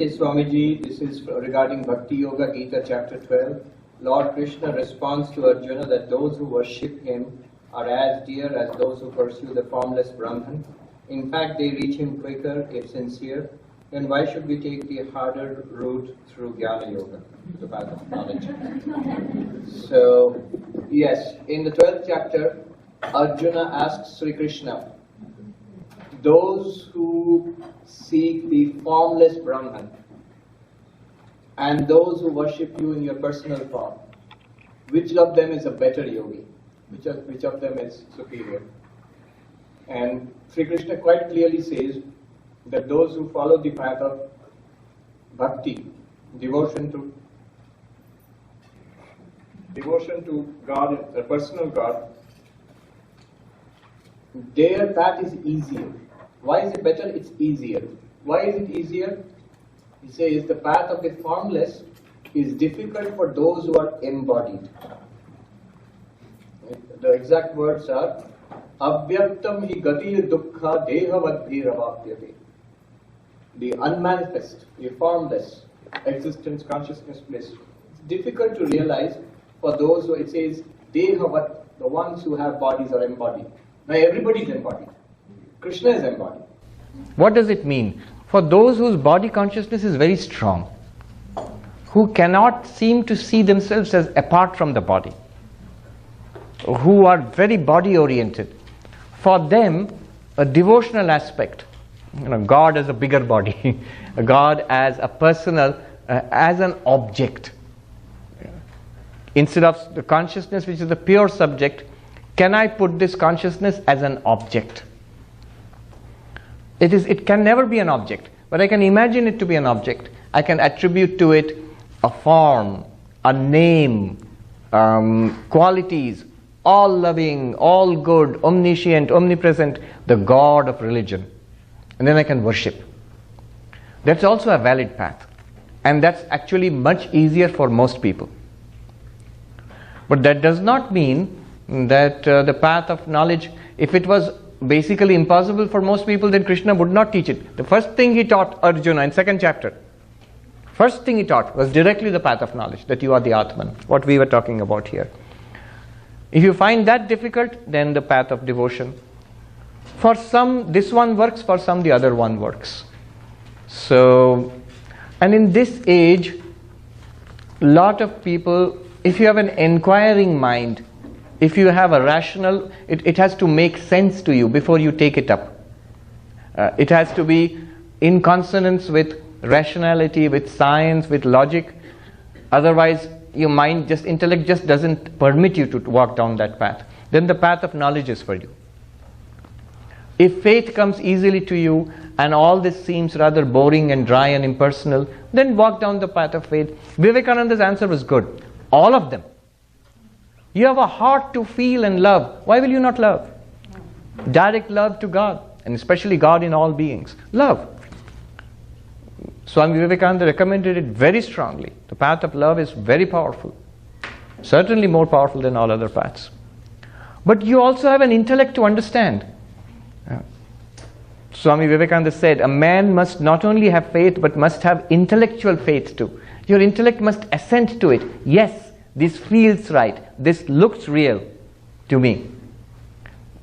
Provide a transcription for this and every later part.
Namaste Swamiji, this is regarding Bhakti Yoga Gita chapter 12. Lord Krishna responds to Arjuna that those who worship him are as dear as those who pursue the formless Brahman. In fact, they reach him quicker if sincere. Then why should we take the harder route through Jnana Yoga, the path of knowledge? So, yes, in the 12th chapter, Arjuna asks Sri Krishna, those who seek the formless Brahman and those who worship you in your personal form, which of them is a better yogi? Which of them is superior? And Sri Krishna quite clearly says that those who follow the path of bhakti, devotion to God, a personal God, their path is easier. Why is it better? It's easier. Why is it easier? He says the path of the formless is difficult for those who are embodied. The exact words are Avyaktam hi gati dukkha dehavadbhiravapyate. The unmanifest, the formless existence, consciousness, bliss. It's difficult to realize for those who, it says, dehavat, the ones who have bodies are embodied. Now everybody is embodied. Krishna is embodied. What does it mean? For those whose body consciousness is very strong, who cannot seem to see themselves as apart from the body, who are very body oriented, for them a devotional aspect, God as a bigger body, God as a personal, as an object, instead of the consciousness which is the pure subject, can I put this consciousness as an object? It can never be an object, but I can imagine it to be an object. I can attribute to it a form, a name, qualities, all loving, all good, omniscient, omnipresent, the God of religion. And then I can worship. That's also a valid path. And that's actually much easier for most people. But that does not mean that the path of knowledge, if it was basically impossible for most people, then Krishna would not teach it. The first thing he taught Arjuna in 2nd chapter, first thing he taught was directly the path of knowledge, that you are the Atman, what we were talking about here. If you find that difficult, then the path of devotion. For some, this one works, for some, the other one works. So, and in this age, lot of people, if you have an inquiring mind, if you have a rational, it has to make sense to you before you take it up. It has to be in consonance with rationality, with science, with logic. Otherwise, your mind, intellect just doesn't permit you to walk down that path. Then the path of knowledge is for you. If faith comes easily to you and all this seems rather boring and dry and impersonal, then walk down the path of faith. Vivekananda's answer was good. All of them. You have a heart to feel and love. Why will you not love? Direct love to God, and especially God in all beings. Love. Swami Vivekananda recommended it very strongly. The path of love is very powerful. Certainly more powerful than all other paths. But you also have an intellect to understand. Swami Vivekananda said, a man must not only have faith, but must have intellectual faith too. Your intellect must assent to it. Yes, this feels right. This looks real to me.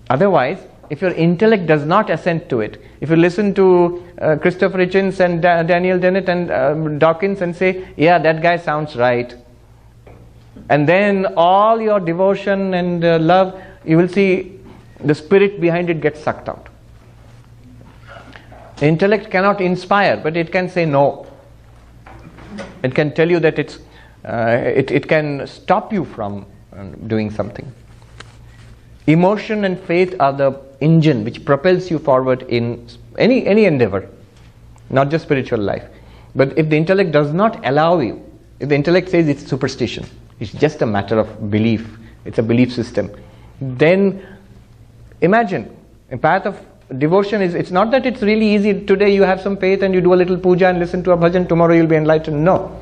Otherwise, if your intellect does not assent to it, if you listen to Christopher Hitchens and Daniel Dennett and Dawkins and say, yeah, that guy sounds right, and then all your devotion and love, you will see the spirit behind it gets sucked out. The intellect cannot inspire, but it can say no. It can tell you that it can stop you from doing something. Emotion and faith are the engine which propels you forward in any endeavor, not just spiritual life. But if the intellect does not allow you, if the intellect says it's superstition, it's just a matter of belief, it's a belief system, then imagine, a path of devotion is, it's not that it's really easy, today you have some faith and you do a little puja and listen to a bhajan, tomorrow you'll be enlightened. No.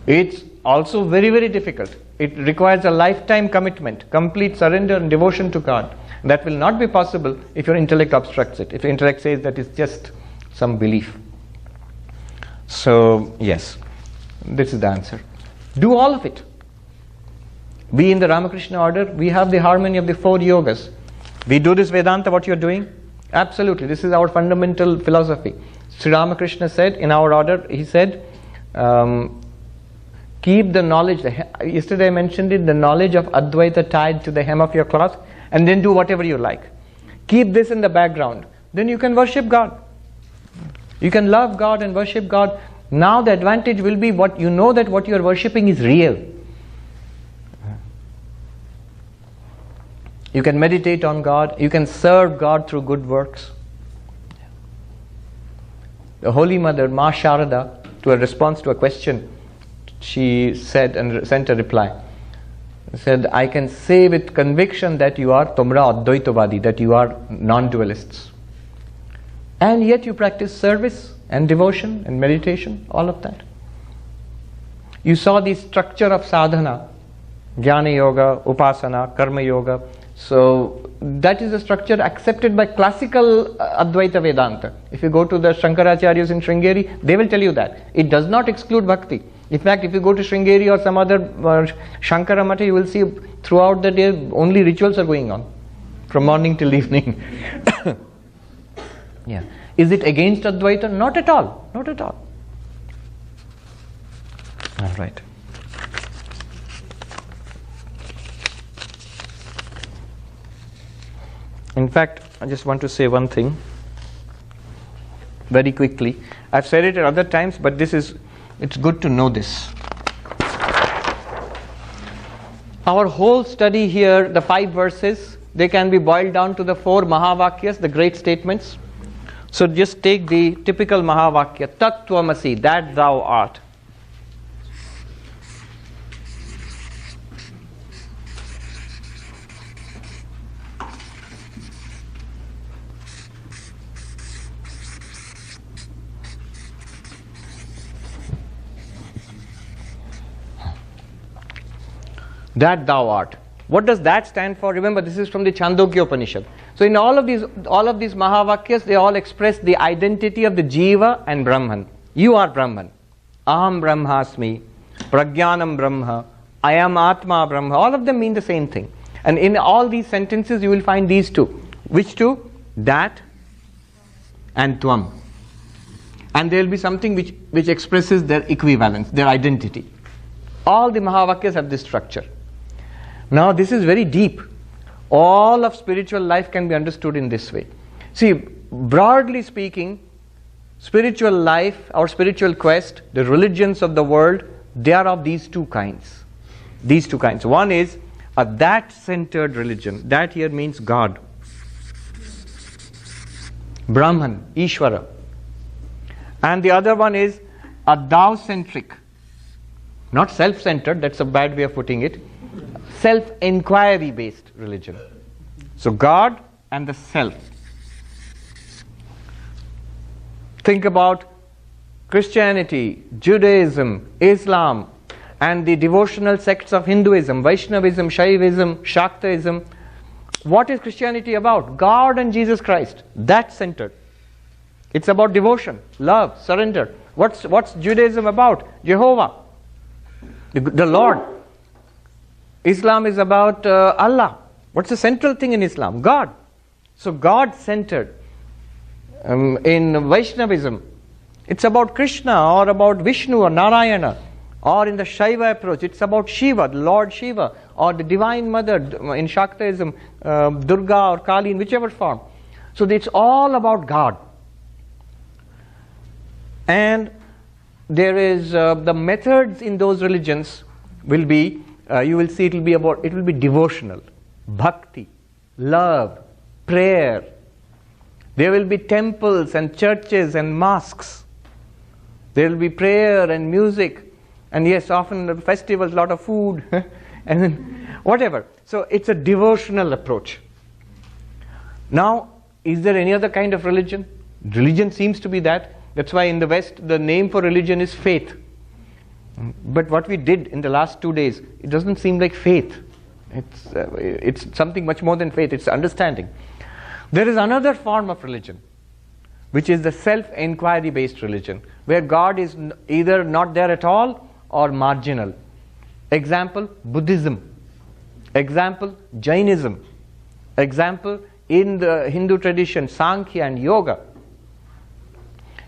It's also very, very difficult. It requires a lifetime commitment, complete surrender and devotion to God. That will not be possible if your intellect obstructs it, if your intellect says that it's just some belief. So, yes, this is the answer. Do all of it. We in the Ramakrishna order, we have the harmony of the 4 yogas. We do this Vedanta, what you're doing? Absolutely. This is our fundamental philosophy. Sri Ramakrishna said in our order, he said, keep the knowledge, yesterday I mentioned it, the knowledge of Advaita tied to the hem of your cloth, and then do whatever you like. Keep this in the background. Then you can worship God. You can love God and worship God. Now the advantage will be what you know, that what you are worshipping is real. You can meditate on God. You can serve God through good works. The Holy Mother, Ma Sharada, to a response to a question, she said and sent a reply. Said, I can say with conviction that you are Tomra Advaitavadi, that you are non-dualists. And yet you practice service and devotion and meditation, all of that. You saw the structure of sadhana, Jnana Yoga, Upasana, Karma Yoga. So that is a structure accepted by classical Advaita Vedanta. If you go to the Shankaracharyas in Sringeri, they will tell you that. It does not exclude bhakti. In fact, if you go to Sringeri or some other Shankara Mata, you will see throughout the day only rituals are going on, from morning till evening. Yeah. Is it against Advaita? Not at all. Not at all. All right. In fact, I just want to say one thing very quickly. I've said it at other times, but it's good to know this. Our whole study here, the 5 verses, they can be boiled down to the 4 Mahavakyas, the great statements. So just take the typical Mahavakya, Tat Tvamasi, that thou art. That thou art. What does that stand for? Remember, this is from the Chandogya Upanishad. So in all of these Mahavakyas, they all express the identity of the Jiva and Brahman. You are Brahman. Aham Brahmasmi, Prajnanam Brahma, I am Atma Brahma. All of them mean the same thing. And in all these sentences, you will find these 2. Which 2? That and Tvam. And there will be something which expresses their equivalence, their identity. All the Mahavakyas have this structure. Now this is very deep. All of spiritual life can be understood in this way. See, broadly speaking, spiritual life or spiritual quest, the religions of the world, they are of these 2 kinds. These 2 kinds. One is a that-centered religion. That here means God. Brahman, Ishvara. And the other one is a thou-centric. Not self-centered, that's a bad way of putting it. Self-inquiry based religion. So God and the self. Think about Christianity, Judaism, Islam, and the devotional sects of Hinduism, Vaishnavism, Shaivism, Shaktaism. What is Christianity about? God and Jesus Christ. That's centered. It's about devotion, love, surrender. What's Judaism about? Jehovah, the Lord. Islam is about Allah. What's the central thing in Islam? God. So God-centered. In Vaishnavism, it's about Krishna or about Vishnu or Narayana. Or in the Shaiva approach, it's about Shiva, the Lord Shiva, or the Divine Mother in Shaktaism, Durga or Kali, in whichever form. So it's all about God. And there is the methods in those religions will be, you will see it will be devotional, bhakti, love, prayer. There will be temples and churches and mosques. There will be prayer and music. And yes, often the festivals, a lot of food, and then whatever. So it's a devotional approach. Now, is there any other kind of religion? Religion seems to be that. That's why in the West, the name for religion is faith. But what we did in the last 2 days, it doesn't seem like faith. It's something much more than faith. It's understanding. There is another form of religion. which is the self-inquiry based religion, where God is either not there at all or marginal. Example, Buddhism. Example, Jainism. Example, in the Hindu tradition, Sankhya and Yoga.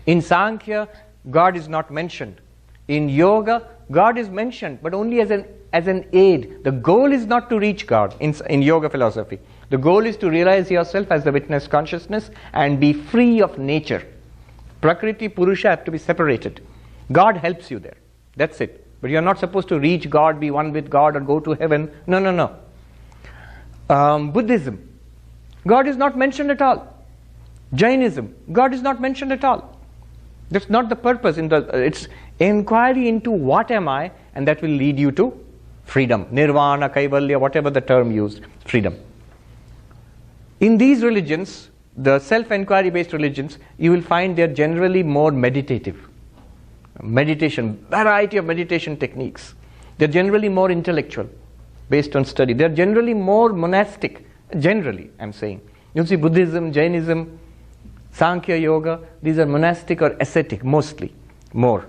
In Sankhya, God is not mentioned. In Yoga, God is mentioned, but only as an aid. The goal is not to reach God in Yoga philosophy. The goal is to realize yourself as the witness consciousness and be free of nature. Prakriti, Purusha have to be separated. God helps you there. That's it. But you're not supposed to reach God, be one with God, or go to heaven. No, no, no. Buddhism, God is not mentioned at all. Jainism, God is not mentioned at all. That's not the purpose. It's inquiry into what am I, and that will lead you to freedom. Nirvana, Kaivalya, whatever the term used, freedom. In these religions, the self-inquiry based religions, you will find they're generally more meditative. Meditation, variety of meditation techniques. They're generally more intellectual, based on study. They're generally more monastic. Generally, I'm saying. You see, Buddhism, Jainism, Sankhya Yoga, these are monastic or ascetic, mostly, more.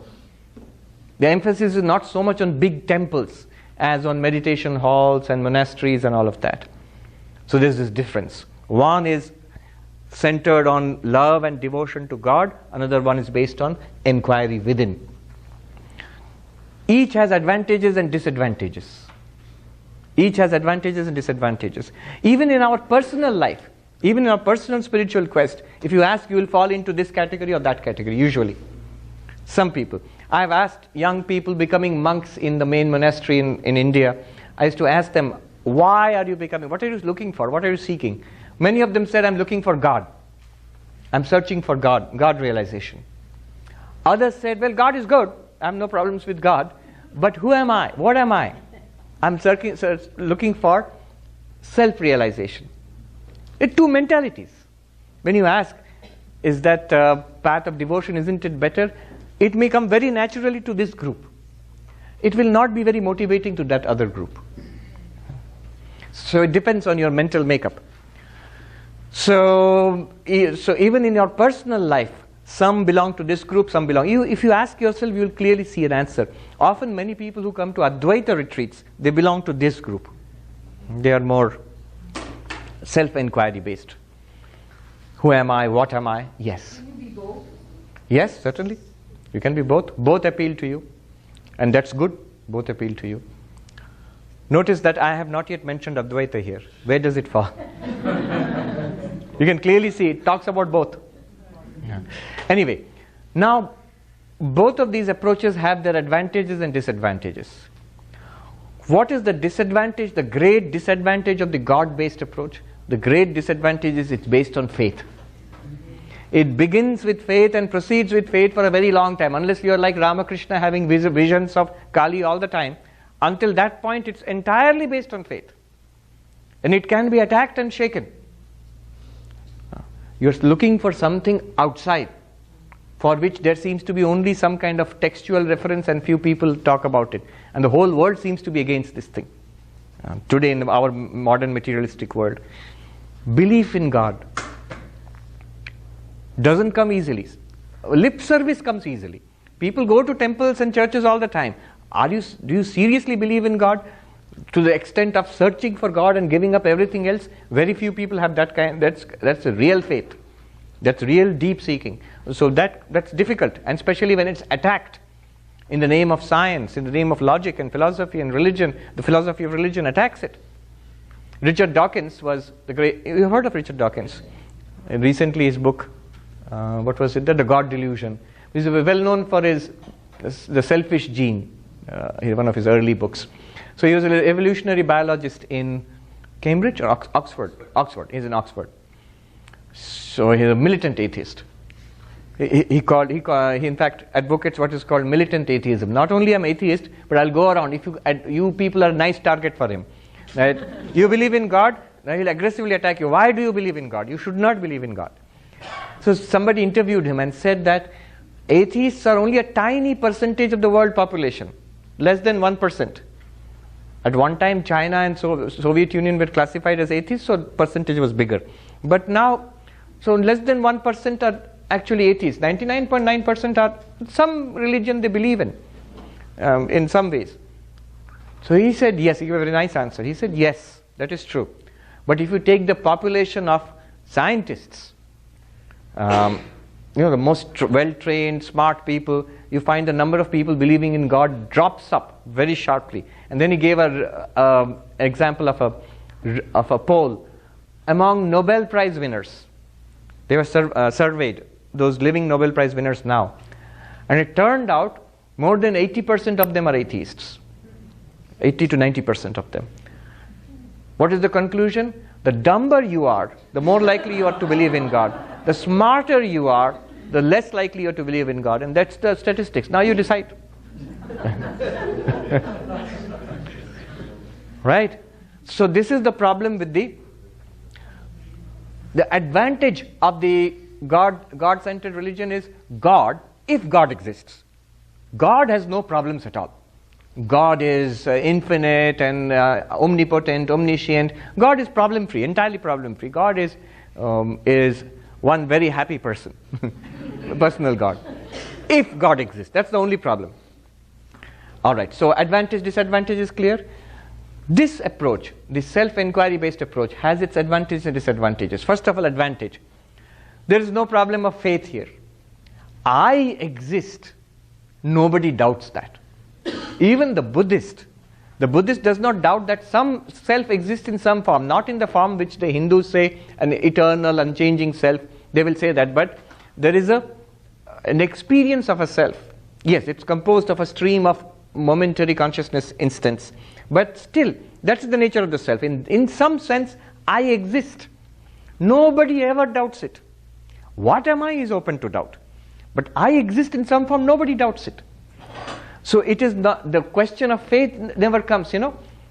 The emphasis is not so much on big temples as on meditation halls and monasteries and all of that. So there's this difference. One is centered on love and devotion to God, another one is based on inquiry within. Each has advantages and disadvantages. Each has advantages and disadvantages. Even in our personal life, even in our personal spiritual quest, if you ask, you will fall into this category or that category, usually. Some people. I've asked young people becoming monks in the main monastery in India, I used to ask them, why are you becoming, what are you looking for, what are you seeking? Many of them said, I'm looking for God. I'm searching for God realization. Others said, well, God is good, I have no problems with God, but who am I, what am I? I'm looking for self-realization. It's two mentalities. When you ask, is that path of devotion, isn't it better? It may come very naturally to this group. It will not be very motivating to that other group. So it depends on your mental makeup. So even in your personal life, some belong to this group, some belong. If you ask yourself, you will clearly see an answer. Often many people who come to Advaita retreats, they belong to this group. They are more self-inquiry based. Who am I? What am I? Yes. Can you be both? Yes, certainly. You can be both. Both appeal to you. And that's good. Both appeal to you. Notice that I have not yet mentioned Advaita here. Where does it fall? You can clearly see it talks about both. Yeah. Anyway, now both of these approaches have their advantages and disadvantages. What is the disadvantage, the great disadvantage of the God-based approach? The great disadvantage is it's based on faith. It begins with faith and proceeds with faith for a very long time. Unless you are like Ramakrishna having visions of Kali all the time, until that point it's entirely based on faith. And it can be attacked and shaken. You're looking for something outside, for which there seems to be only some kind of textual reference and few people talk about it. And the whole world seems to be against this thing. Today in our modern materialistic world, belief in God doesn't come easily. Lip service comes easily. People go to temples and churches all the time. Do you seriously believe in God? To the extent of searching for God and giving up everything else, very few people have that kind. That's a real faith. That's real deep seeking. So that's difficult, and especially when it's attacked in the name of science, in the name of logic and philosophy and religion. The philosophy of religion attacks it. Richard Dawkins was the great. You heard of Richard Dawkins? Recently, his book, what was it? The God Delusion. He's well known for the selfish gene. One of his early books. So he was an evolutionary biologist in Cambridge or Oxford. Oxford. He's in Oxford. So he's a militant atheist. He in fact advocates what is called militant atheism. Not only I'm atheist, but I'll go around. If you people are a nice target for him. Right? You believe in God, then he'll aggressively attack you. Why do you believe in God? You should not believe in God. So somebody interviewed him and said that atheists are only a tiny percentage of the world population. Less than 1%. At one time, China and Soviet Union were classified as atheists, so percentage was bigger. But now, so less than 1% are actually atheists. 99.9% are some religion they believe in some ways. So he said yes. He gave a very nice answer. He said yes, that is true. But if you take the population of scientists, the most well-trained, smart people, you find the number of people believing in God drops up very sharply. And then he gave an example of a poll among Nobel Prize winners. They were surveyed, those living Nobel Prize winners now. And it turned out more than 80% of them are atheists. 80 to 90% of them. What is the conclusion? The dumber you are, the more likely you are to believe in God. The smarter you are, the less likely you are to believe in God. And that's the statistics. Now you decide. Right? So this is the problem with the advantage of the God-centered religion is God, if God exists. God has no problems at all. God is infinite and omnipotent, omniscient. God is problem-free, entirely problem-free. God is one very happy person, personal God. If God exists, that's the only problem. All right, so advantage, disadvantage is clear. This approach, the self-inquiry based approach, has its advantages and disadvantages. First of all, advantage. There is no problem of faith here. I exist. Nobody doubts that. Even the Buddhist does not doubt that some self exists in some form, not in the form which the Hindus say, an eternal, unchanging self. They will say that, but there is an experience of a self. Yes, it's composed of a stream of momentary consciousness instants, but still, that's the nature of the self. In some sense, I exist. Nobody ever doubts it. What am I is open to doubt. But I exist in some form, nobody doubts it. So it is not, the question of faith never comes,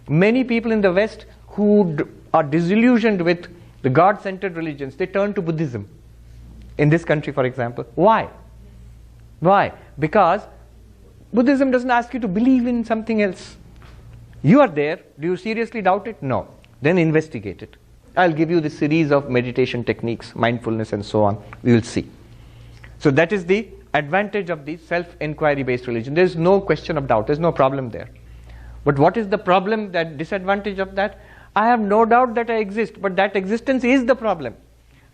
Many people in the West who are disillusioned with the God-centered religions, they turn to Buddhism. In this country, for example. Why? Why? Because Buddhism doesn't ask you to believe in something else. You are there. Do you seriously doubt it? No. Then investigate it. I'll give you this series of meditation techniques, mindfulness and so on. We will see. So that is the advantage of the self-inquiry based religion. There is no question of doubt. There is no problem there. But what is the problem, that disadvantage of that? I have no doubt that I exist, but that existence is the problem.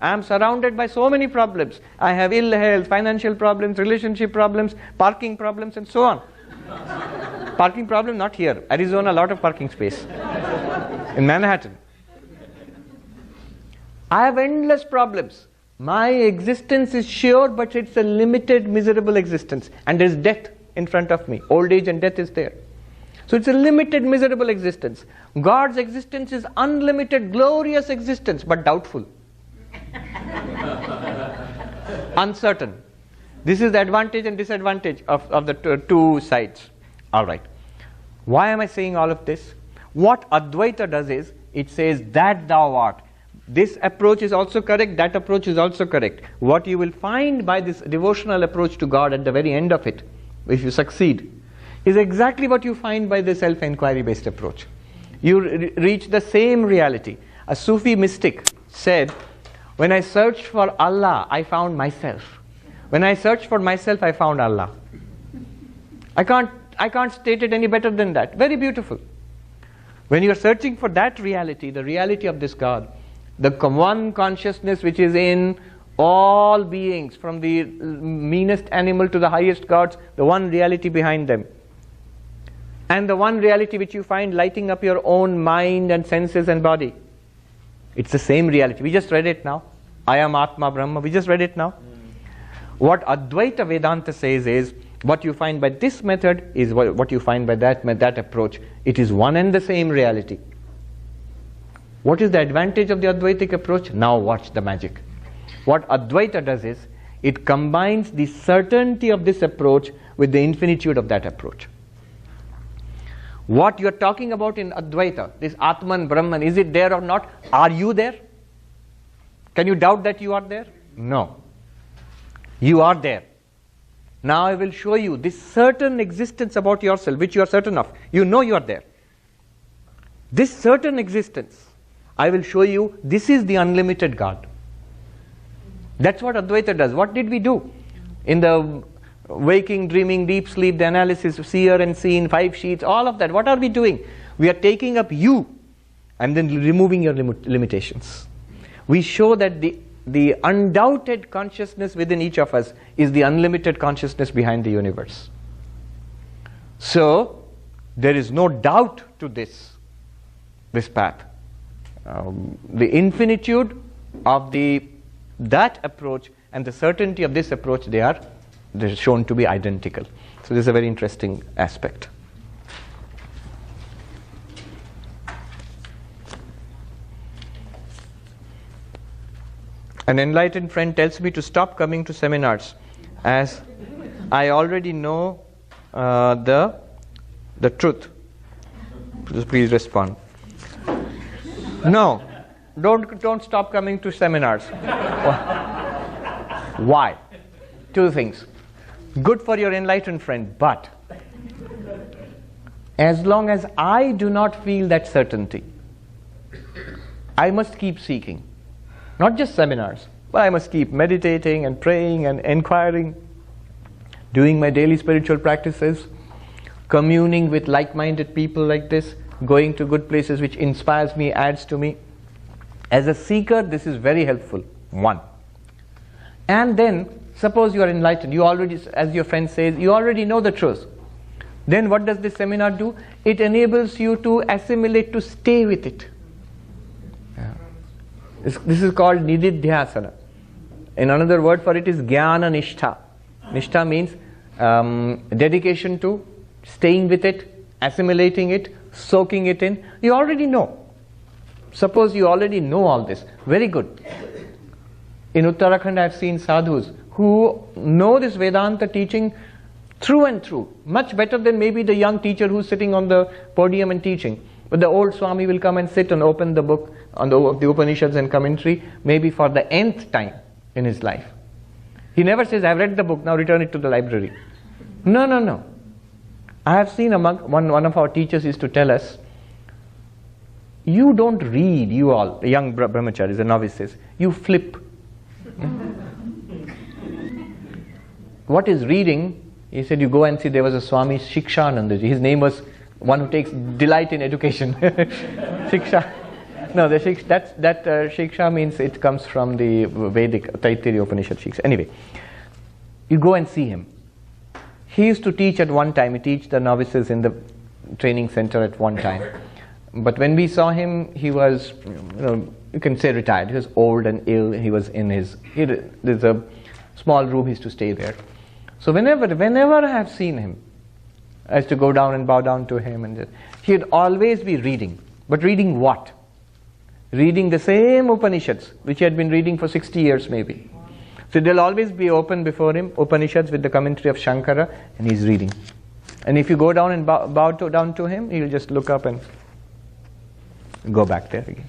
I am surrounded by so many problems. I have ill health, financial problems, relationship problems, parking problems and so on. Parking problem not here. Arizona, a lot of parking space. In Manhattan. I have endless problems. My existence is sure, but it's a limited, miserable existence. And there's death in front of me. Old age and death is there. So it's a limited, miserable existence. God's existence is unlimited, glorious existence, but doubtful. Uncertain. This is the advantage and disadvantage of the two sides. All right. Why am I saying all of this? What Advaita does is, it says that thou art. This approach is also correct, that approach is also correct. What you will find by this devotional approach to God at the very end of it, if you succeed, is exactly what you find by the self-inquiry based approach. You reach the same reality. A Sufi mystic said, when I searched for Allah, I found myself. When I searched for myself, I found Allah. I can't state it any better than that. Very beautiful. When you are searching for that reality, the reality of this God, the one consciousness which is in all beings, from the meanest animal to the highest gods, the one reality behind them, and the one reality which you find lighting up your own mind and senses and body, it's the same reality. We just read it now. I am Atma Brahma. We just read it now. What Advaita Vedanta says is, what you find by this method is what you find by that approach. It is one and the same reality. What is the advantage of the Advaitic approach? Now watch the magic. What Advaita does is, it combines the certainty of this approach with the infinitude of that approach. What you are talking about in Advaita, this Atman, Brahman, is it there or not? Are you there? Can you doubt that you are there? No. You are there. Now I will show you this certain existence about yourself, which you are certain of. You know you are there. This certain existence, I will show you, this is the unlimited God. That's what Advaita does. What did we do? In the waking, dreaming, deep sleep, the analysis of seer and seen, 5 sheets, all of that. What are we doing? We are taking up you and then removing your limitations. We show that the undoubted consciousness within each of us is the unlimited consciousness behind the universe. So, there is no doubt to this path. The infinitude of that approach and the certainty of this approach, they're shown to be identical. So this is a very interesting aspect. An enlightened friend tells me to stop coming to seminars as I already know the truth. Please respond. No, don't stop coming to seminars. Why? 2 things. Good for your enlightened friend, but as long as I do not feel that certainty, I must keep seeking. Not just seminars, but I must keep meditating and praying and inquiring, doing my daily spiritual practices, communing with like-minded people like this, going to good places which inspires me, adds to me. As a seeker, this is very helpful. 1. And then, suppose you are enlightened, you already, as your friend says, you already know the truth. Then what does this seminar do? It enables you to assimilate, to stay with it. This is called nididhyasana. In another word for it is jnana nishtha. Nishtha means dedication to staying with it, assimilating it, soaking it in. You already know. Suppose you already know all this. Very good. In Uttarakhand I have seen sadhus who know this Vedanta teaching through and through, much better than maybe the young teacher who's sitting on the podium and teaching. But the old Swami will come and sit and open the book on the Upanishads and commentary, maybe for the nth time in his life. He never says, I've read the book, now return it to the library. No. I have seen one of our teachers used to tell us, you don't read, you all, the young brahmacharis and novices, you flip. What is reading? He said, you go and see, there was a Swami Shikshanandaji. His name was one who takes delight in education. Shiksha. No, that Shiksha means it comes from the Vedic Taittiriya Upanishad Shiksha. Anyway, you go and see him. He used to teach at one time. He teach the novices in the training center at one time. But when we saw him, he was, you can say retired. He was old and ill. He was in there's a small room. He used to stay there. So whenever I have seen him, I used to go down and bow down to him, and he'd always be reading. But reading what? Reading the same Upanishads, which he had been reading for 60 years maybe. So they'll always be open before him, Upanishads with the commentary of Shankara, and he's reading. And if you go down and bow down to him, he'll just look up and go back there again.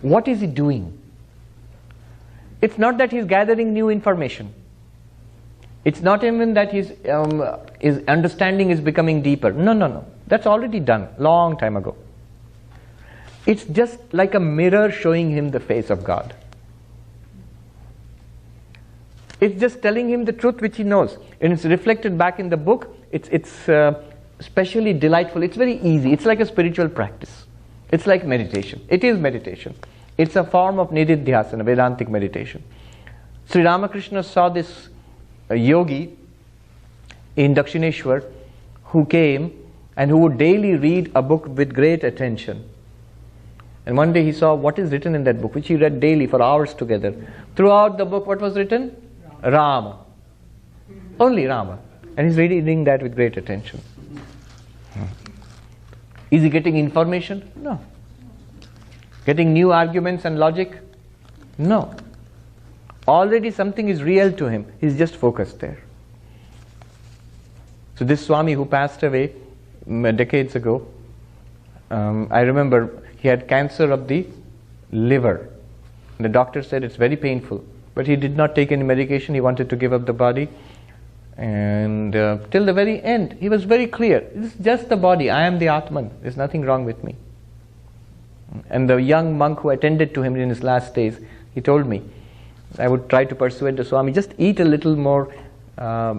What is he doing? It's not that he's gathering new information. It's not even that his understanding is becoming deeper. No. That's already done, long time ago. It's just like a mirror showing him the face of God. It's just telling him the truth which he knows. And it's reflected back in the book. It's especially delightful. It's very easy. It's like a spiritual practice. It's like meditation. It is meditation. It's a form of nididhyasana, Vedantic meditation. Sri Ramakrishna saw this yogi in Dakshineshwar who came and who would daily read a book with great attention. And one day he saw what is written in that book, which he read daily for hours together. Throughout the book, what was written? Rama. Only Rama. And he's reading that with great attention. Is he getting information? No. Getting new arguments and logic? No. Already something is real to him. He's just focused there. So this Swami who passed away decades ago, I remember he had cancer of the liver. The doctor said it's very painful, but he did not take any medication. He wanted to give up the body. And till the very end, he was very clear. This is just the body. I am the Atman. There's nothing wrong with me. And the young monk who attended to him in his last days, He told me. I would try to persuade the Swami, just eat a little more,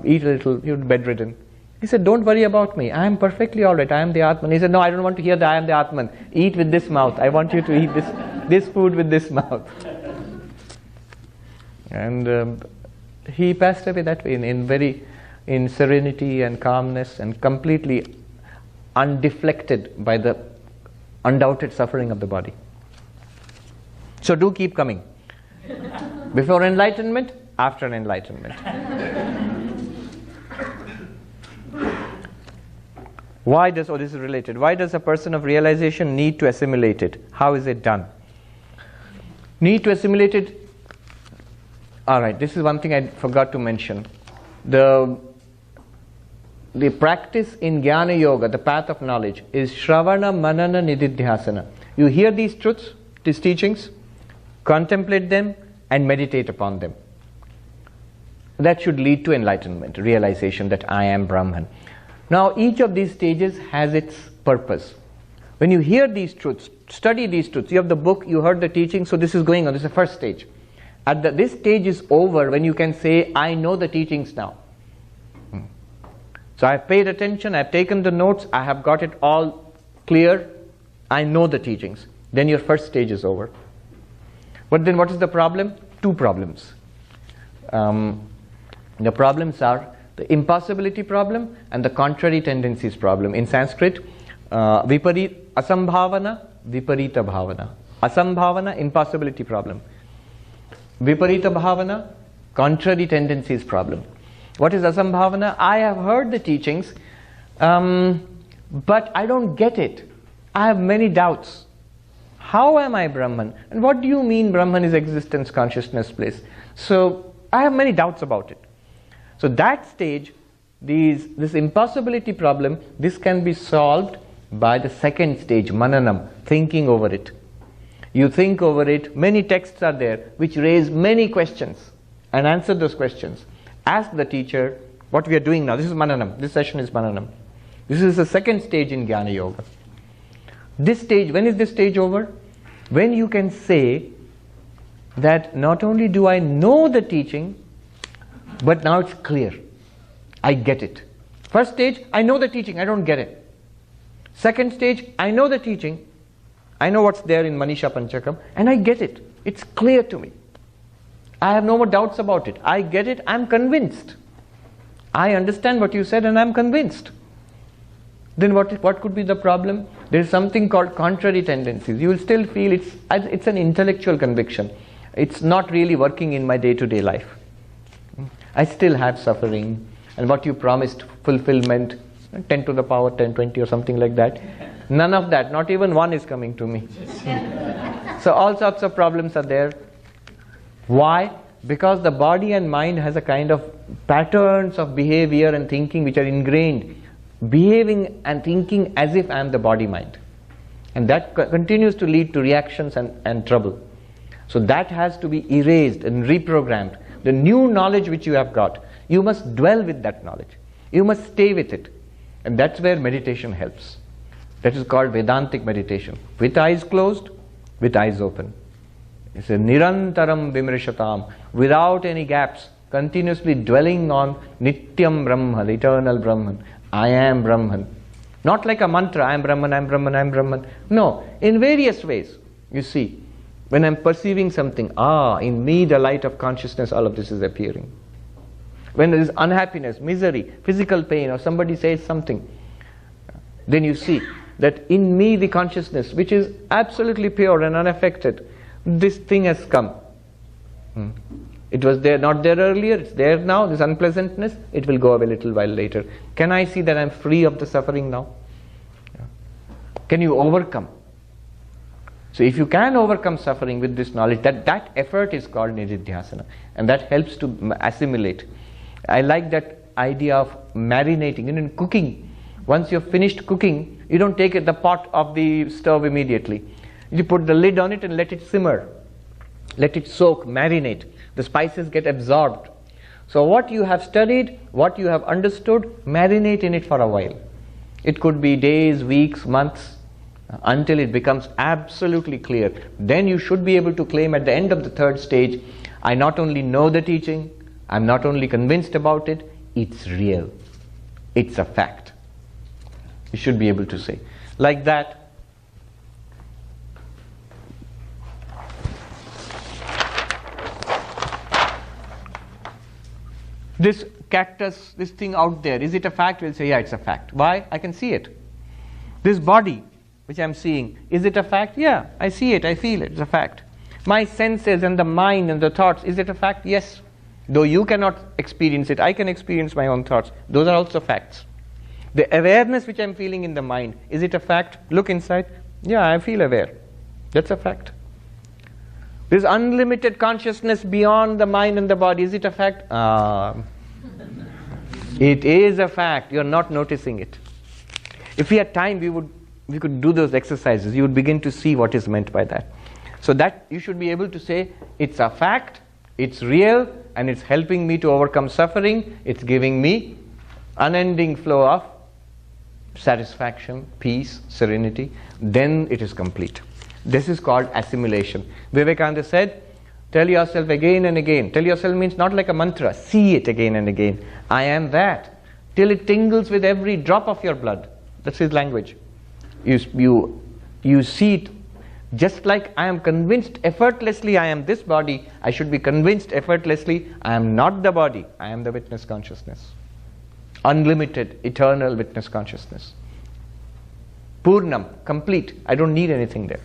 eat a little, you're bedridden. He said, don't worry about me. I am perfectly all right. I am the Atman. He said, no, I don't want to hear that I am the Atman. Eat with this mouth. I want you to eat this food with this mouth. And he passed away that way in serenity and calmness and completely undeflected by the undoubted suffering of the body. So do keep coming. Before enlightenment, after enlightenment. This is related. Why does a person of realization need to assimilate it? How is it done? Need to assimilate it. Alright, this is one thing I forgot to mention. The practice in Jnana Yoga, the path of knowledge, is Shravana, Manana, Nididhyasana. You hear these truths, these teachings, contemplate them, and meditate upon them. That should lead to enlightenment, realization that I am Brahman. Now, each of these stages has its purpose. When you hear these truths, study these truths, you have the book, you heard the teaching, so this is going on, this is the first stage. This stage is over when you can say, I know the teachings now. So I have paid attention, I have taken the notes, I have got it all clear, I know the teachings. Then your first stage is over. But then what is the problem? Two problems. The problems are the impossibility problem and the contrary tendencies problem. In Sanskrit, asambhavana, viparita bhavana. Asambhavana, impossibility problem. Viparita bhavana, contrary tendencies problem. What is asambhavana? I have heard the teachings, but I don't get it. I have many doubts. How am I Brahman? And what do you mean Brahman is existence, consciousness, bliss? So I have many doubts about it. So that stage, this impossibility problem, this can be solved by the second stage, mananam, thinking over it. You think over it, many texts are there which raise many questions, and answer those questions. Ask the teacher, what we are doing now, this is mananam, this session is mananam. This is the second stage in Jnana Yoga. This stage, when is this stage over? When you can say that not only do I know the teaching, but now it's clear. I get it. First stage, I know the teaching, I don't get it. Second stage, I know the teaching, I know what's there in Manisha Panchakam, and I get it. It's clear to me. I have no more doubts about it. I get it, I'm convinced. I understand what you said and I'm convinced. Then what could be the problem? There is something called contrary tendencies. You will still feel it's an intellectual conviction. It's not really working in my day-to-day life. I still have suffering, and what you promised, fulfillment, 10 to the power 10, 20 or something like that. None of that, not even one is coming to me. So all sorts of problems are there. Why? Because the body and mind has a kind of patterns of behavior and thinking which are ingrained. Behaving and thinking as if I am the body-mind. And that continues to lead to reactions and trouble. So that has to be erased and reprogrammed. The new knowledge which you have got, you must dwell with that knowledge. You must stay with it. And that's where meditation helps. That is called Vedantic meditation. With eyes closed, with eyes open. It's a nirantaram vimrishatam, without any gaps, continuously dwelling on Nityam Brahma, the eternal Brahman. I am Brahman. Not like a mantra, I am Brahman, I am Brahman, I am Brahman. No, in various ways. You see, when I am perceiving something, in me the light of consciousness, all of this is appearing. When there is unhappiness, misery, physical pain, or somebody says something, then you see that in me the consciousness, which is absolutely pure and unaffected, this thing has come. It was there, not there earlier, it's there now, this unpleasantness, it will go away a little while later. Can I see that I am free of the suffering now? Can you overcome? So if you can overcome suffering with this knowledge, that effort is called nididhyasana, and that helps to assimilate. I like that idea of marinating. In cooking, once you've finished cooking, you don't take the pot off the stove immediately. You put the lid on it and let it simmer. Let it soak, marinate. The spices get absorbed. So what you have studied, what you have understood, marinate in it for a while. It could be days, weeks, months. until it becomes absolutely clear. Then you should be able to claim at the end of the third stage, I not only know the teaching, I'm not only convinced about it, it's real. It's a fact. You should be able to say. Like that. This cactus, this thing out there, is it a fact? We'll say, yeah, it's a fact. Why? I can see it. This body, which I'm seeing, is it a fact? Yeah, I see it, I feel it, it's a fact. My senses and the mind and the thoughts, is it a fact? Yes. Though you cannot experience it, I can experience my own thoughts. Those are also facts. The awareness which I'm feeling in the mind, is it a fact? Look inside. Yeah, I feel aware. That's a fact. This unlimited consciousness beyond the mind and the body, is it a fact? It is a fact. You're not noticing it. If we had time, we could do those exercises. You would begin to see what is meant by that. So that you should be able to say, it's a fact, it's real, and it's helping me to overcome suffering. It's giving me unending flow of satisfaction, peace, serenity. Then it is complete. This is called assimilation. Vivekananda said, tell yourself again and again. Tell yourself means not like a mantra. See it again and again. I am that. Till it tingles with every drop of your blood. That's his language. You see it. Just like I am convinced effortlessly I am this body, I should be convinced effortlessly I am not the body. I am the witness consciousness. Unlimited, eternal witness consciousness. Purnam, complete. I don't need anything there.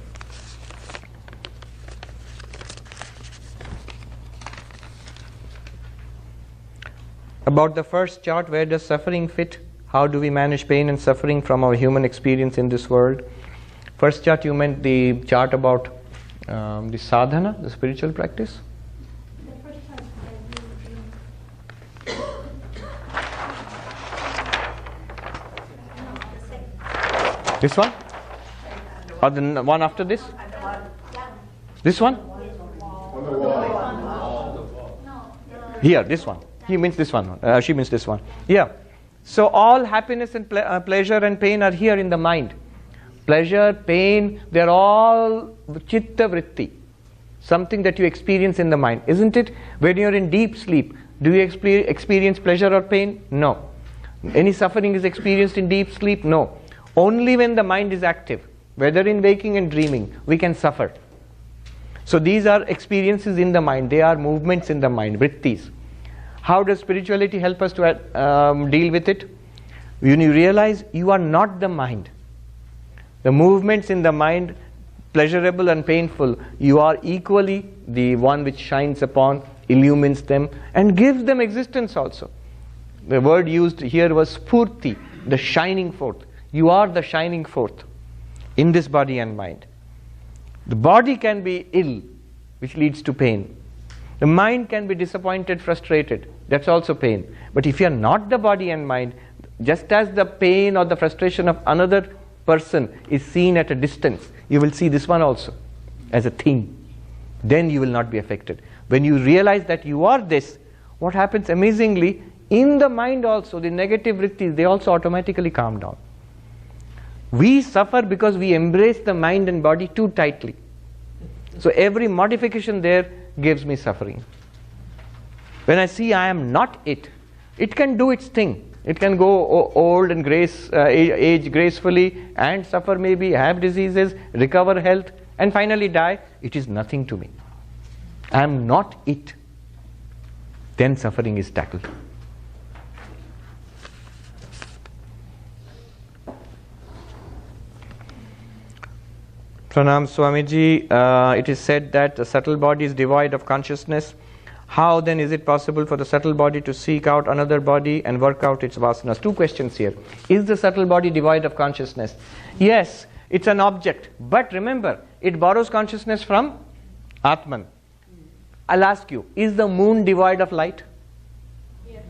About the first chart, where does suffering fit? How do we manage pain and suffering from our human experience in this world? First chart, you meant the chart about the sadhana, the spiritual practice? The first chart that you This one? Or the one after this? This one? Here, this one. He means this one. She means this one. Yeah. So all happiness and pleasure and pain are here in the mind. Pleasure, pain, they are all chitta vritti. Something that you experience in the mind. Isn't it? When you are in deep sleep, do you experience pleasure or pain? No. Any suffering is experienced in deep sleep? No. Only when the mind is active, whether in waking and dreaming, we can suffer. So these are experiences in the mind. They are movements in the mind, vrittis. How does spirituality help us to deal with it? When you realize you are not the mind. The movements in the mind, pleasurable and painful, you are equally the one which shines upon, illumines them, and gives them existence also. The word used here was spurti, the shining forth. You are the shining forth in this body and mind. The body can be ill, which leads to pain. The mind can be disappointed, frustrated. That's also pain. But if you are not the body and mind, just as the pain or the frustration of another person is seen at a distance, you will see this one also as a thing. Then you will not be affected. When you realize that you are this, what happens amazingly, in the mind also, the negative vrittis, they also automatically calm down. We suffer because we embrace the mind and body too tightly. So every modification there gives me suffering. When I see I am not it, it can do its thing. It can go old and age gracefully and suffer maybe, have diseases, recover health, and finally die. It is nothing to me. I am not it. Then suffering is tackled. Pranam Swamiji, it is said that the subtle body is devoid of consciousness. How then is it possible for the subtle body to seek out another body and work out its vasanas? Two questions here. Is the subtle body devoid of consciousness? Yes, it's an object. But remember, it borrows consciousness from Atman. I'll ask you, is the moon devoid of light? Yes.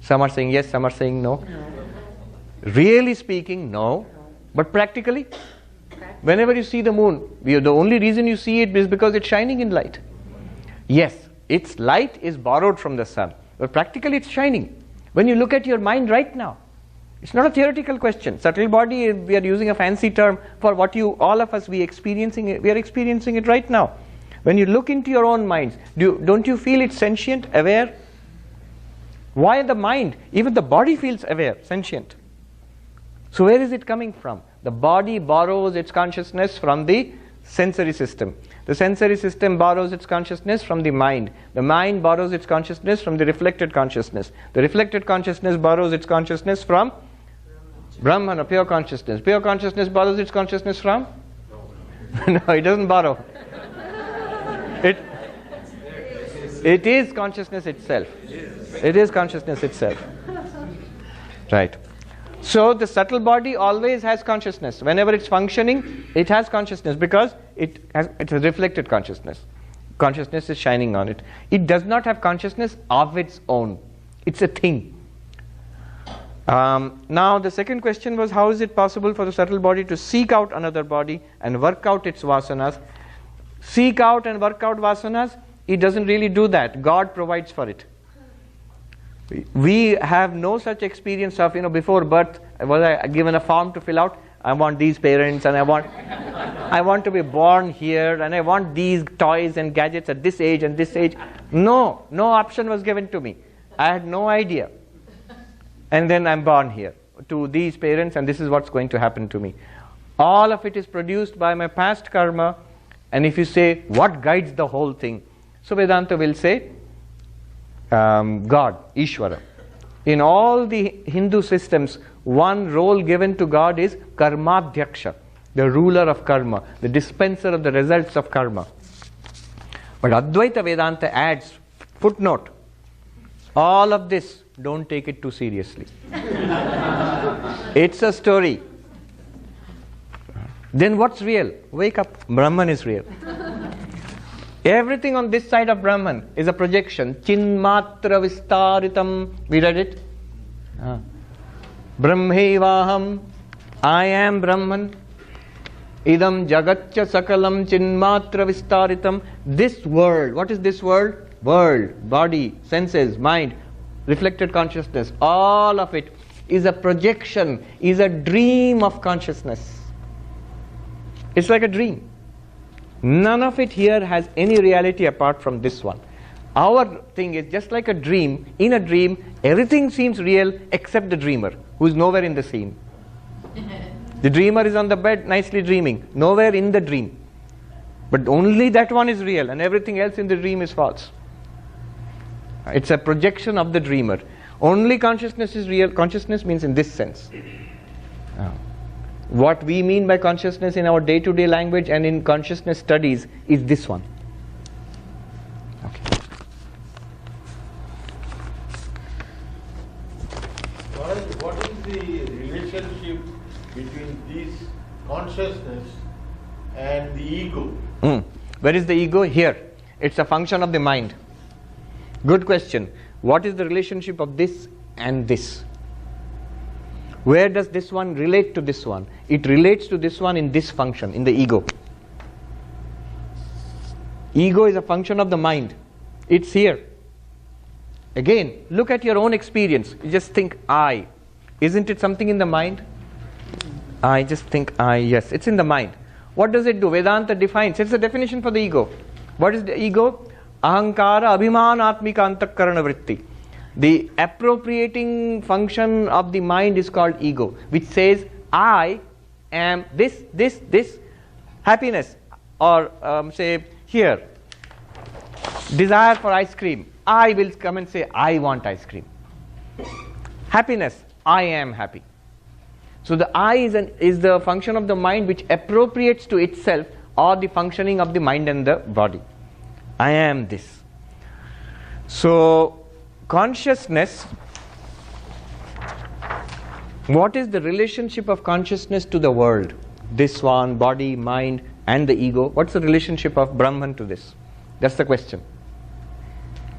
Some are saying yes, some are saying no. Really speaking, no. But practically? Whenever you see the moon, the only reason you see it is because it's shining in light. Yes, its light is borrowed from the sun, but practically it's shining. When you look at your mind right now, It's not a theoretical question. Subtle body, we are using a fancy term for what all of us, we are experiencing it right now. When you look into your own minds, don't you feel it's sentient, aware? Why the mind? Even the body feels aware, sentient. So where is it coming from? The body borrows its consciousness from the sensory system. The sensory system borrows its consciousness from the mind. The mind borrows its consciousness from the reflected consciousness. The reflected consciousness borrows its consciousness from Brahman, or pure consciousness. Pure consciousness borrows its consciousness from? No, it doesn't borrow. It is consciousness itself. It is consciousness itself. Right. So the subtle body always has consciousness. Whenever it's functioning, it has consciousness because it's a reflected consciousness. Consciousness is shining on it. It does not have consciousness of its own. It's a thing. Now the second question was, how is it possible for the subtle body to seek out another body and work out its vasanas? Seek out and work out vasanas, it doesn't really do that. God provides for it. We have no such experience of, before birth, was I given a form to fill out? I want these parents, and I want to be born here, and I want these toys and gadgets at this age and this age. No option was given to me. I had no idea. And then I'm born here to these parents, and this is what's going to happen to me. All of it is produced by my past karma. And if you say, what guides the whole thing? So Vedanta will say, God, Ishvara. In all the Hindu systems, one role given to God is Karmadhyaksha, the ruler of karma, the dispenser of the results of karma. But Advaita Vedanta adds, footnote, all of this, don't take it too seriously. It's a story. Then what's real? Wake up. Brahman is real. Everything on this side of Brahman is a projection. Chinmatra vistaritam. We read it. Brahmevaham. I am Brahman. Idam jagatcha sakalam chinmatra vistaritam. This world. What is this world? World, body, senses, mind, reflected consciousness. All of it is a projection, is a dream of consciousness. It's like a dream. None of it here has any reality apart from this one. Our thing is just like a dream. In a dream, everything seems real except the dreamer, who is nowhere in the scene. The dreamer is on the bed, nicely dreaming, nowhere in the dream. But only that one is real, and everything else in the dream is false. It's a projection of the dreamer. Only consciousness is real. Consciousness means in this sense. What we mean by consciousness in our day-to-day language and in consciousness studies is this one. Okay. What is the relationship between this consciousness and the ego? Where is the ego? Here. It's a function of the mind. Good question. What is the relationship of this and this? Where does this one relate to this one? It relates to this one in this function, in the ego. Ego is a function of the mind. It's here. Again, look at your own experience. You just think I. Isn't it something in the mind? I just think I. Yes, it's in the mind. What does it do? Vedanta defines. It's a definition for the ego. What is the ego? Ahankara abhimanatmika antakarana vritti. The appropriating function of the mind is called ego, which says, I am this, happiness, or say here, desire for ice cream. I will come and say, I want ice cream. Happiness, I am happy. So the I is the function of the mind which appropriates to itself or the functioning of the mind and the body. I am this. So consciousness, what is the relationship of consciousness to the world? This one, body, mind, and the ego. What's the relationship of Brahman to this? That's the question.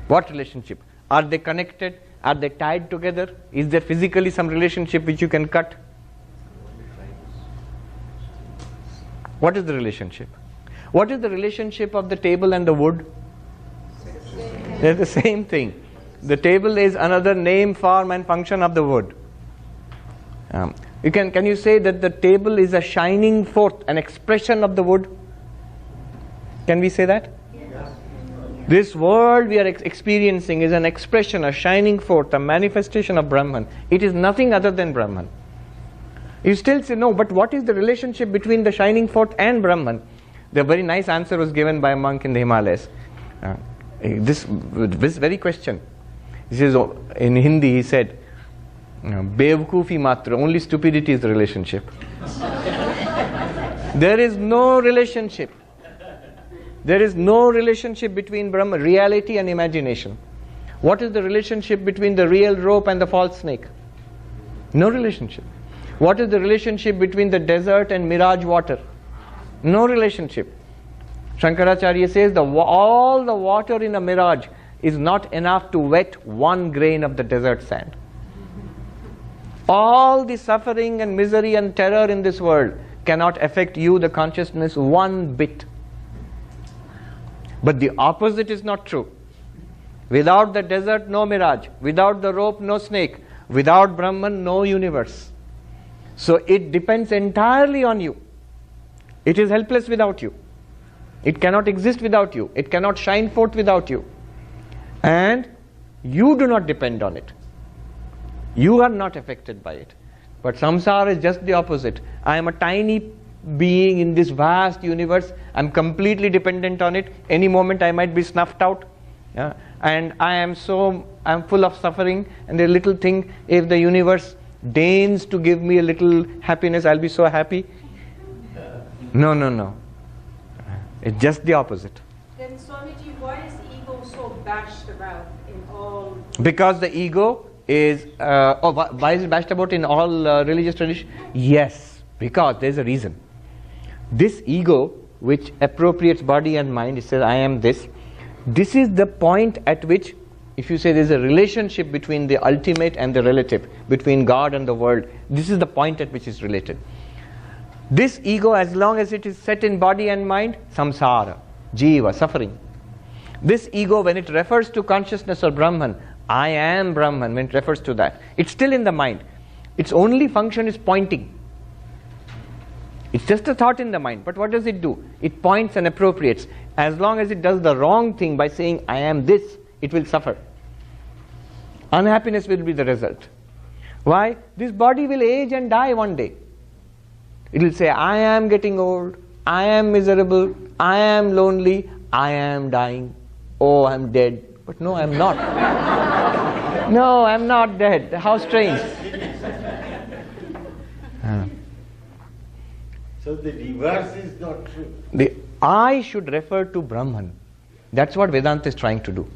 What relationship? Are they connected? Are they tied together? Is there physically some relationship which you can cut? What is the relationship? What is the relationship of the table and the wood? They're the same thing. The table is another name, form, and function of the wood. Can you say that the table is a shining forth, an expression of the wood? Can we say that? Yes. This world we are experiencing is an expression, a shining forth, a manifestation of Brahman. It is nothing other than Brahman. You still say, no, but what is the relationship between the shining forth and Brahman? The very nice answer was given by a monk in the Himalayas. This very question. This is in Hindi, he said, Bevkufi matra, only stupidity is the relationship. There is no relationship. There is no relationship between Brahma, reality and imagination. What is the relationship between the real rope and the false snake? No relationship. What is the relationship between the desert and mirage water? No relationship. Shankaracharya says all the water in a mirage is not enough to wet one grain of the desert sand. All the suffering and misery and terror in this world cannot affect you, the consciousness, one bit. But the opposite is not true. Without the desert, no mirage. Without the rope, no snake. Without Brahman, no universe. So it depends entirely on you. It is helpless without you. It cannot exist without you. It cannot shine forth without you. And you do not depend on it. You are not affected by it. But samsara is just the opposite. I am a tiny being in this vast universe. I am completely dependent on it. Any moment I might be snuffed out. Yeah? And I am full of suffering. And a little thing, if the universe deigns to give me a little happiness, I'll be so happy. No. It's just the opposite. Then Swamiji, why is ego so bashed about in all? Because the ego is, why is it bashed about in all religious traditions? Yes, because there's a reason. This ego, which appropriates body and mind, it says, I am this. This is the point at which, if you say there's a relationship between the ultimate and the relative, between God and the world, this is the point at which it's related. This ego, as long as it is set in body and mind, samsara, jiva, suffering. This ego, when it refers to consciousness or Brahman, I am Brahman, when it refers to that, it's still in the mind. Its only function is pointing. It's just a thought in the mind. But what does it do? It points and appropriates. As long as it does the wrong thing by saying, I am this, it will suffer. Unhappiness will be the result. Why? This body will age and die one day. It will say, I am getting old, I am miserable, I am lonely, I am dying, oh, I am dead. But no, I am not. No, I am not dead. How strange. So the reverse is not true. The I should refer to Brahman. That's what Vedanta is trying to do.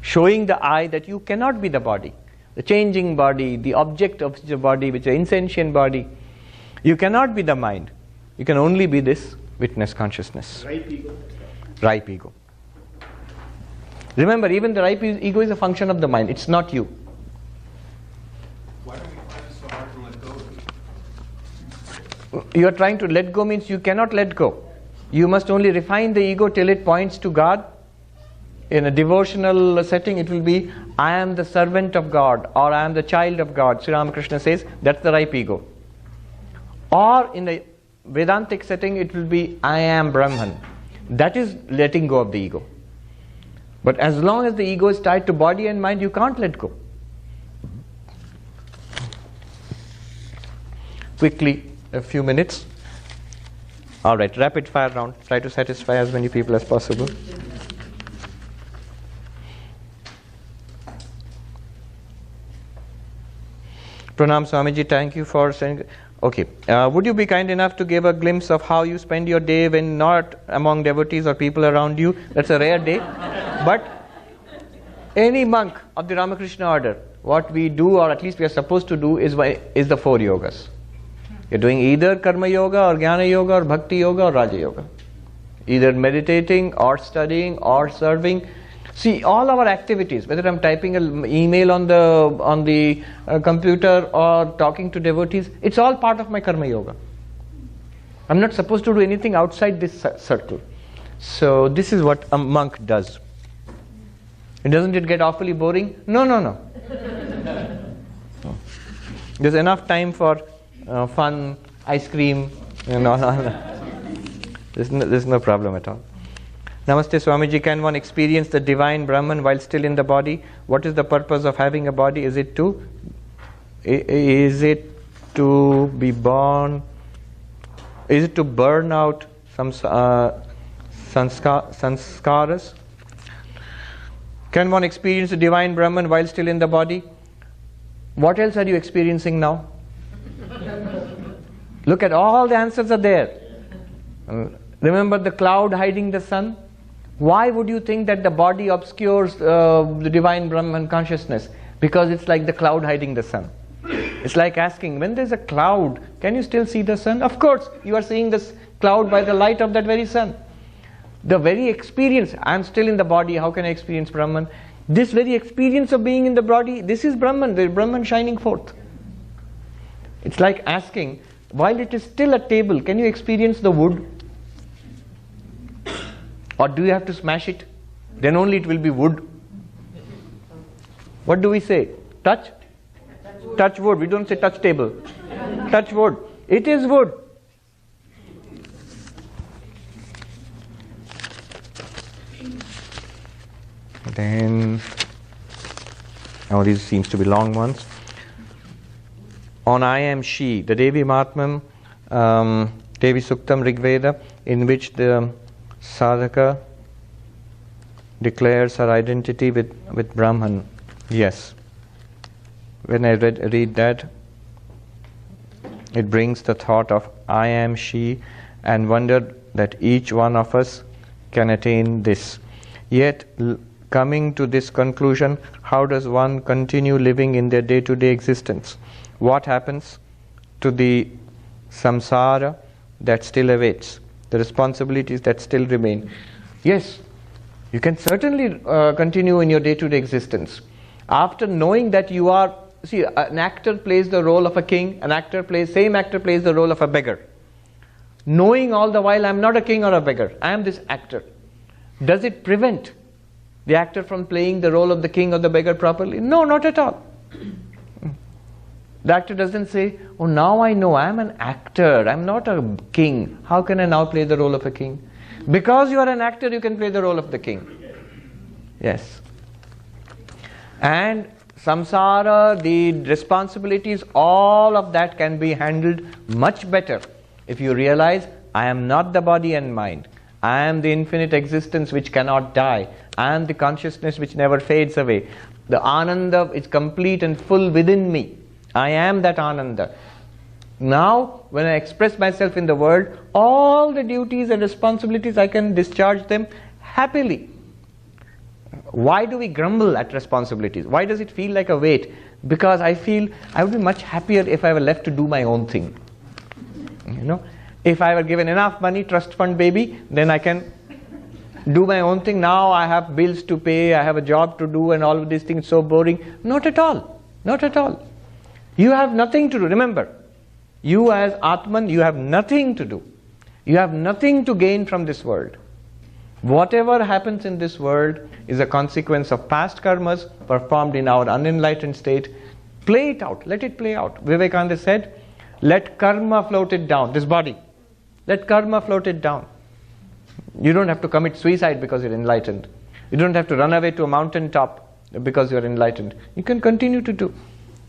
Showing the I that you cannot be the body, the changing body, the object of the body, which is an insentient body. You cannot be the mind. You can only be this witness consciousness. Ripe ego. Ripe ego. Remember, even the ripe ego is a function of the mind. It's not you. Why do we find it so hard to let go? You are trying to let go means you cannot let go. You must only refine the ego till it points to God. In a devotional setting, it will be, I am the servant of God, or I am the child of God. Sri Ramakrishna says, that's the ripe ego. Or in a Vedantic setting, it will be, I am Brahman. That is letting go of the ego. But as long as the ego is tied to body and mind, you can't let go. Quickly, a few minutes. All right, rapid fire round. Try to satisfy as many people as possible. Pranam Swamiji, thank you for sending. Okay, would you be kind enough to give a glimpse of how you spend your day when not among devotees or people around you? That's a rare day. But any monk of the Ramakrishna order, what we do, or at least we are supposed to do, is the 4 yogas. You're doing either karma yoga or jnana yoga or bhakti yoga or raja yoga. Either meditating or studying or serving. See, all our activities, whether I'm typing an email on the computer or talking to devotees, it's all part of my karma yoga. I'm not supposed to do anything outside this circle. So this is what a monk does. And doesn't it get awfully boring? No. There's enough time for fun, ice cream, there's no problem at all. Namaste Swamiji, can one experience the divine Brahman while still in the body? What is the purpose of having a body? Is it to be born? Is it to burn out some sanskaras? Can one experience the divine Brahman while still in the body? What else are you experiencing now? Look at all the answers are there. Remember the cloud hiding the sun? Why would you think that the body obscures the divine Brahman consciousness? Because it's like the cloud hiding the sun. It's like asking, when there's a cloud, can you still see the sun? Of course, you are seeing this cloud by the light of that very sun. The very experience, I am still in the body, how can I experience Brahman? This very experience of being in the body, this is Brahman, the Brahman shining forth. It's like asking, while it is still a table, can you experience the wood? Or do you have to smash it? Then only it will be wood. What do we say? Touch? Touch wood. We don't say touch table. Touch wood. It is wood. Then, these seems to be long ones. On I am she, the Devi Mahatmam, Devi Suktam Rigveda, in which the sadhaka declares her identity with Brahman. Yes. When I read that, it brings the thought of I am she, and wonder that each one of us can attain this. Yet, coming to this conclusion, how does one continue living in their day-to-day existence? What happens to the samsara that still awaits, the responsibilities that still remain? Yes, you can certainly continue in your day-to-day existence. After knowing that you are, see, an actor plays the role of a king, same actor plays the role of a beggar. Knowing all the while, I am not a king or a beggar, I am this actor. Does it prevent the actor from playing the role of the king or the beggar properly? No, not at all. The actor doesn't say, oh, now I know I am an actor, I am not a king. How can I now play the role of a king? Because you are an actor, you can play the role of the king. Yes. And samsara, the responsibilities, all of that can be handled much better if you realize, I am not the body and mind. I am the infinite existence which cannot die. I am the consciousness which never fades away. The Ananda is complete and full within me. I am that Ananda. Now, when I express myself in the world, all the duties and responsibilities, I can discharge them happily. Why do we grumble at responsibilities? Why does it feel like a weight? Because I feel I would be much happier if I were left to do my own thing. If I were given enough money, trust fund baby, then I can do my own thing. Now I have bills to pay, I have a job to do, and all of these things so boring. Not at all. Not at all. You have nothing to do. Remember, you as Atman, you have nothing to do. You have nothing to gain from this world. Whatever happens in this world is a consequence of past karmas performed in our unenlightened state. Play it out. Let it play out. Vivekananda said, let karma float it down. This body. Let karma float it down. You don't have to commit suicide because you're enlightened. You don't have to run away to a mountain top because you're enlightened. You can continue to do.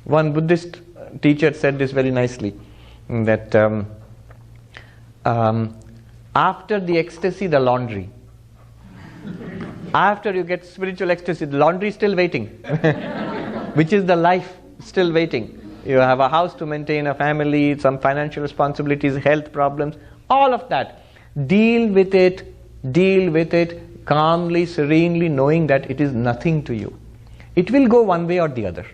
One Buddhist teacher said this very nicely, that after the ecstasy, the laundry. After you get spiritual ecstasy, the laundry is still waiting. Which is the life still waiting. You have a house to maintain, a family, some financial responsibilities, health problems, all of that. Deal with it calmly, serenely, knowing that it is nothing to you. It will go one way or the other.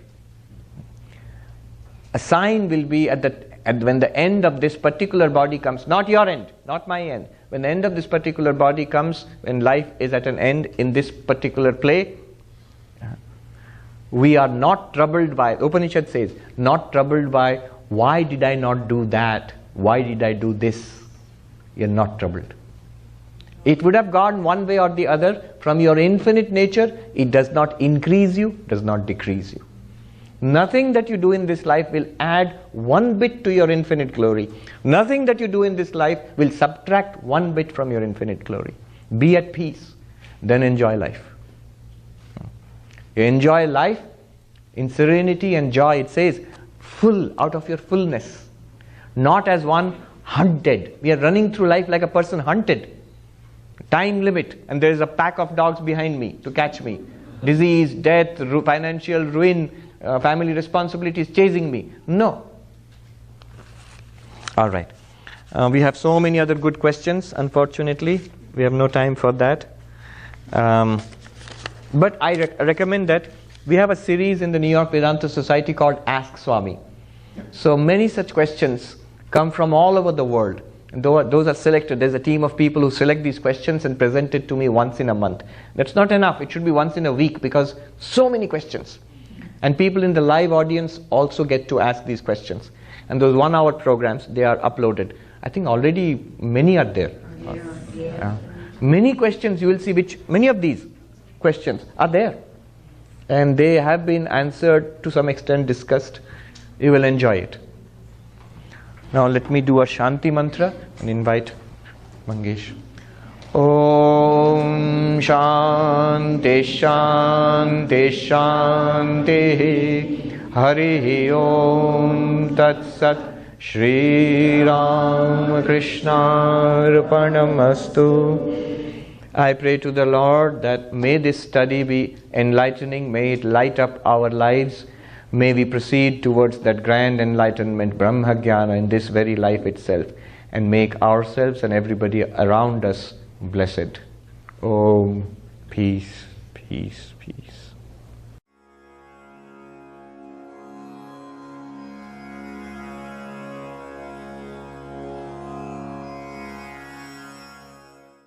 A sign will be when the end of this particular body comes, not your end, not my end. When the end of this particular body comes, when life is at an end in this particular play, we are not troubled by, Upanishad says, not troubled by, why did I not do that? Why did I do this? You're not troubled. It would have gone one way or the other. From your infinite nature, it does not increase you, does not decrease you. Nothing that you do in this life will add one bit to your infinite glory. Nothing that you do in this life will subtract one bit from your infinite glory. Be at peace, then enjoy life. You enjoy life in serenity and joy. It says, full, out of your fullness. Not as one hunted. We are running through life like a person hunted. Time limit, and there is a pack of dogs behind me to catch me. Disease, death, financial ruin, family responsibilities chasing me. No. Alright. We have so many other good questions. Unfortunately, we have no time for that. But I recommend that we have a series in the New York Vedanta Society called Ask Swami. So many such questions come from all over the world. And those are selected. There's a team of people who select these questions and present it to me once in a month. That's not enough. It should be once in a week because so many questions. And people in the live audience also get to ask these questions. And those 1-hour programs, they are uploaded. I think already many are there. Many questions you will see, which many of these questions are there. And they have been answered, to some extent discussed. You will enjoy it. Now let me do a Shanti mantra and invite Mangesh. Om Shanti Shanti Shanti Hari Om Tat Sat Shri Ram Krishna Arpanamastu. I pray to the Lord that may this study be enlightening, may it light up our lives. May we proceed towards that grand enlightenment, Brahma Jnana, in this very life itself, and make ourselves and everybody around us blessed. Om, peace, peace, peace.